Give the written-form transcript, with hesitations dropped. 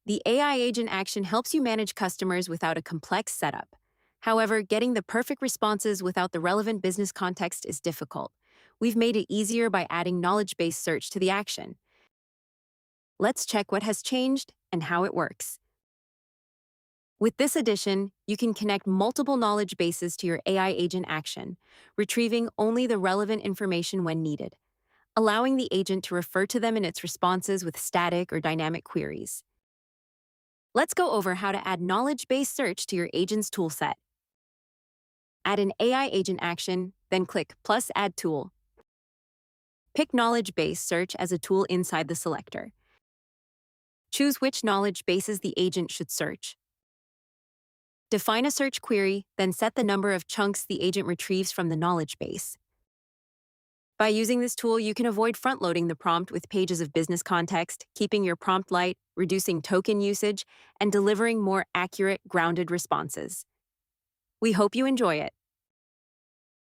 The AI agent action helps you manage customers without a complex setup. However, getting the perfect responses without the relevant business context is difficult. We've made it easier by adding knowledge-based search to the action. Let's check what has changed and how it works. With this addition, you can connect multiple knowledge bases to your AI agent action, retrieving only the relevant information when needed, allowing the agent to refer to them in its responses with static or dynamic queries. Let's go over how to add knowledge-based search to your agent's toolset. Add an AI agent action, then click plus Add Tool. Pick knowledge-based search as a tool inside the selector. Choose which knowledge bases the agent should search. Define a search query, then set the number of chunks the agent retrieves from the knowledge base. By using this tool, you can avoid front-loading the prompt with pages of business context, keeping your prompt light, reducing token usage, and delivering more accurate, grounded responses. We hope you enjoy it.